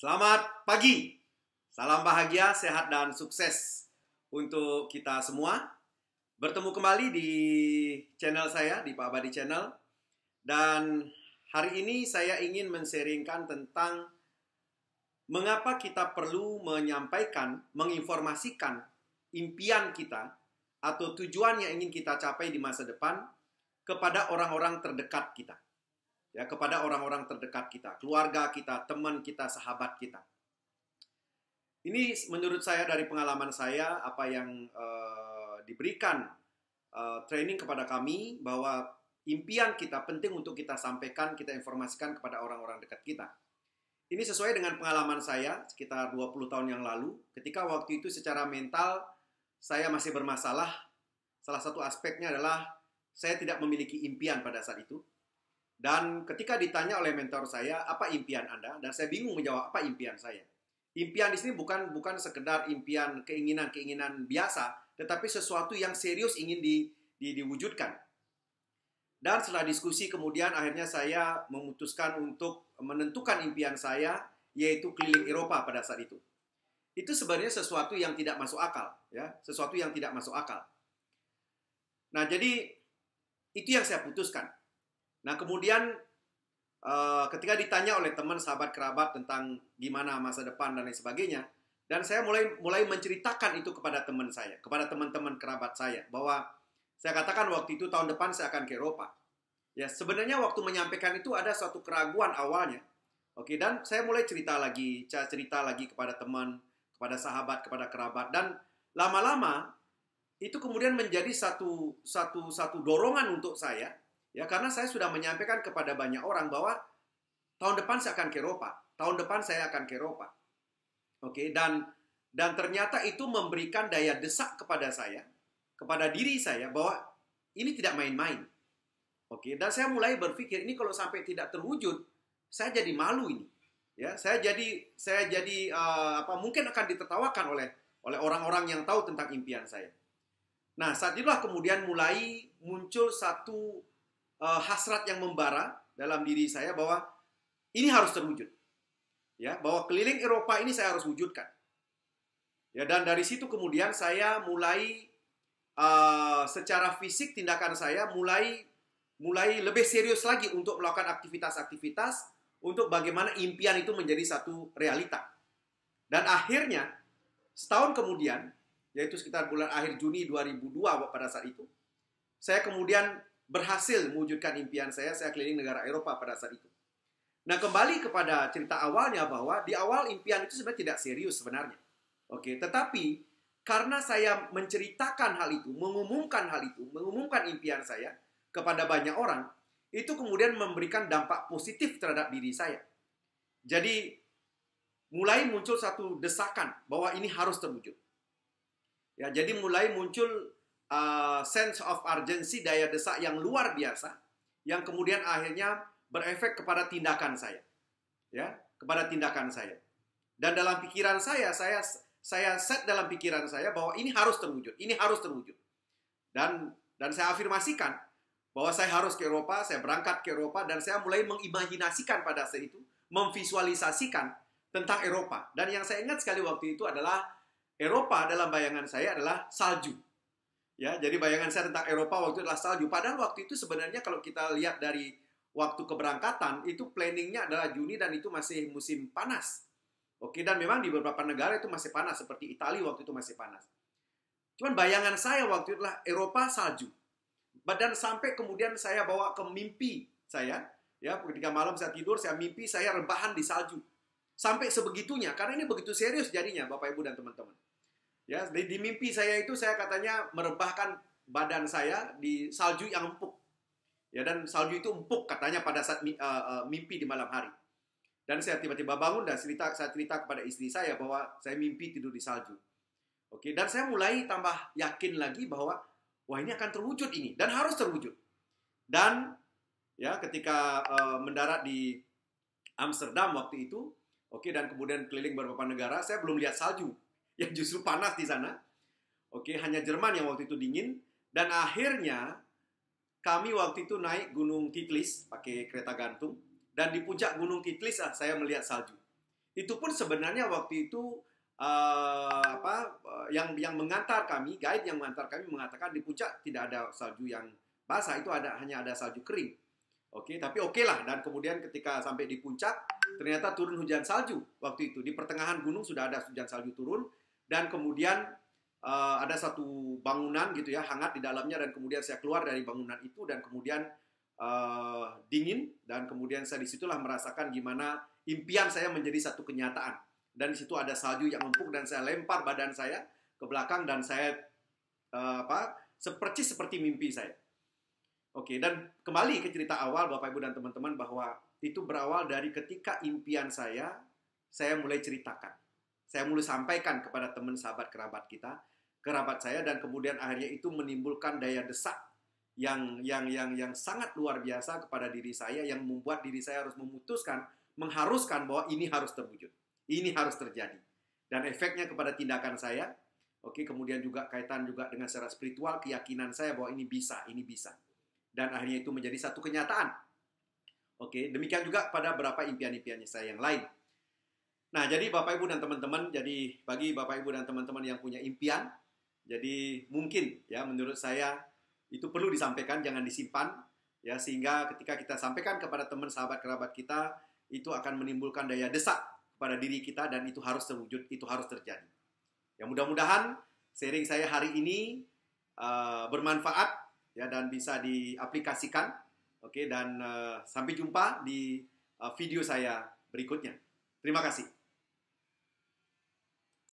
Selamat pagi, salam bahagia, sehat, dan sukses untuk kita semua. Bertemu kembali di channel saya, di Pak Abadi Channel. Dan hari ini saya ingin men-sharingkan tentang mengapa kita perlu menyampaikan, menginformasikan impian kita atau tujuan yang ingin kita capai di masa depan kepada orang-orang terdekat kita. Ya, kepada orang-orang terdekat kita, keluarga kita, teman kita, sahabat kita. Ini menurut saya dari pengalaman saya, apa yang diberikan training kepada kami, bahwa impian kita penting untuk kita sampaikan, kita informasikan kepada orang-orang dekat kita. Ini sesuai dengan pengalaman saya sekitar 20 tahun yang lalu, ketika waktu itu secara mental saya masih bermasalah. Salah satu aspeknya adalah saya tidak memiliki impian pada saat itu. Dan ketika ditanya oleh mentor saya, apa impian Anda? Dan saya bingung menjawab apa impian saya. Impian di sini bukan sekedar impian, keinginan biasa, tetapi sesuatu yang serius ingin diwujudkan. Dan setelah diskusi kemudian akhirnya saya memutuskan untuk menentukan impian saya, yaitu keliling Eropa pada saat itu. Itu sebenarnya sesuatu yang tidak masuk akal, ya, sesuatu yang tidak masuk akal. Nah, jadi itu yang saya putuskan. Nah, kemudian ketika ditanya oleh teman, sahabat, kerabat tentang gimana masa depan dan lain sebagainya, dan saya mulai menceritakan itu kepada teman saya, kepada teman-teman kerabat saya, bahwa saya katakan waktu itu tahun depan saya akan ke Eropa. Ya, sebenarnya waktu menyampaikan itu ada suatu keraguan awalnya. Oke, dan saya mulai cerita lagi kepada teman, kepada sahabat, kepada kerabat, dan lama-lama itu kemudian menjadi satu dorongan untuk saya. Ya, karena saya sudah menyampaikan kepada banyak orang bahwa tahun depan saya akan ke Eropa. Tahun depan saya akan ke Eropa. Oke, dan ternyata itu memberikan daya desak kepada saya, kepada diri saya, bahwa ini tidak main-main. Oke, dan saya mulai berpikir, ini kalau sampai tidak terwujud, saya jadi malu ini. Ya, saya jadi mungkin akan ditertawakan oleh orang-orang yang tahu tentang impian saya. Nah, saat itulah kemudian mulai muncul satu hasrat yang membara dalam diri saya bahwa ini harus terwujud. Ya, bahwa keliling Eropa ini saya harus wujudkan. Ya, dan dari situ kemudian saya mulai secara fisik tindakan saya mulai lebih serius lagi untuk melakukan aktivitas-aktivitas untuk bagaimana impian itu menjadi satu realita. Dan akhirnya setahun kemudian, yaitu sekitar bulan akhir Juni 2002 pada saat itu, saya kemudian berhasil mewujudkan impian saya keliling negara Eropa pada saat itu. Nah, kembali kepada cerita awalnya, bahwa di awal impian itu sebenarnya tidak serius sebenarnya. Oke, tetapi karena saya menceritakan hal itu, mengumumkan impian saya kepada banyak orang, itu kemudian memberikan dampak positif terhadap diri saya. Jadi mulai muncul satu desakan bahwa ini harus terwujud. Ya, jadi mulai muncul sense of urgency, daya desak yang luar biasa, yang kemudian akhirnya berefek kepada tindakan saya. Ya, kepada tindakan saya. Dan dalam pikiran saya set dalam pikiran saya bahwa ini harus terwujud, Dan saya afirmasikan bahwa saya harus ke Eropa, saya berangkat ke Eropa, dan saya mulai mengimajinasikan pada saat itu, memvisualisasikan tentang Eropa. Dan yang saya ingat sekali waktu itu adalah Eropa dalam bayangan saya adalah salju. Ya, jadi bayangan saya tentang Eropa waktu itu adalah salju. Padahal waktu itu sebenarnya kalau kita lihat dari waktu keberangkatan, itu planningnya adalah Juni dan itu masih musim panas. Oke, dan memang di beberapa negara itu masih panas, seperti Italia waktu itu masih panas. Cuman bayangan saya waktu itu adalah Eropa salju. Dan sampai kemudian saya bawa ke mimpi saya, ya, ketika malam saya tidur, saya mimpi saya rebahan di salju. Sampai sebegitunya, karena ini begitu serius jadinya, Bapak Ibu dan teman-teman. Ya, di mimpi saya itu saya katanya merebahkan badan saya di salju yang empuk. Ya, dan salju itu empuk katanya pada saat mimpi di malam hari. Dan saya tiba-tiba bangun dan saya cerita kepada istri saya bahwa saya mimpi tidur di salju. Oke, dan saya mulai tambah yakin lagi bahwa wah, ini akan terwujud ini dan harus terwujud. Dan ya, ketika mendarat di Amsterdam waktu itu, oke, dan kemudian keliling beberapa negara, saya belum lihat salju. Yang justru panas di sana. Oke, hanya Jerman yang waktu itu dingin. Dan akhirnya kami waktu itu naik Gunung Kitlis pakai kereta gantung. Dan di puncak Gunung Kitlis saya melihat salju. Itu pun sebenarnya waktu itu yang mengantar kami, guide yang mengantar kami mengatakan di puncak tidak ada salju yang basah, itu hanya ada salju kering. Oke, tapi oke lah. Dan kemudian ketika sampai di puncak, ternyata turun hujan salju waktu itu. Di pertengahan gunung sudah ada hujan salju turun, dan kemudian ada satu bangunan gitu ya, hangat di dalamnya, dan kemudian saya keluar dari bangunan itu, dan kemudian dingin, dan kemudian saya disitulah merasakan gimana impian saya menjadi satu kenyataan. Dan di situ ada salju yang empuk, dan saya lempar badan saya ke belakang, dan saya seperti mimpi saya. Oke, dan kembali ke cerita awal Bapak Ibu dan teman-teman, bahwa itu berawal dari ketika impian saya mulai ceritakan. Saya mulai sampaikan kepada teman, sahabat, kerabat saya, dan kemudian akhirnya itu menimbulkan daya desak yang sangat luar biasa kepada diri saya, yang membuat diri saya harus memutuskan, mengharuskan bahwa ini harus terwujud. Ini harus terjadi. Dan efeknya kepada tindakan saya, oke, kemudian juga kaitan juga dengan secara spiritual, keyakinan saya bahwa ini bisa. Dan akhirnya itu menjadi satu kenyataan. Oke, demikian juga pada beberapa impian-impiannya saya yang lain. Nah, jadi Bapak Ibu dan teman-teman, jadi bagi Bapak Ibu dan teman-teman yang punya impian, jadi mungkin ya menurut saya itu perlu disampaikan, jangan disimpan ya, sehingga ketika kita sampaikan kepada teman, sahabat, kerabat kita, itu akan menimbulkan daya desak pada diri kita, dan itu harus terwujud, itu harus terjadi. Ya, mudah-mudahan sharing saya hari ini bermanfaat ya, dan bisa diaplikasikan. Oke, dan sampai jumpa di video saya berikutnya. Terima kasih.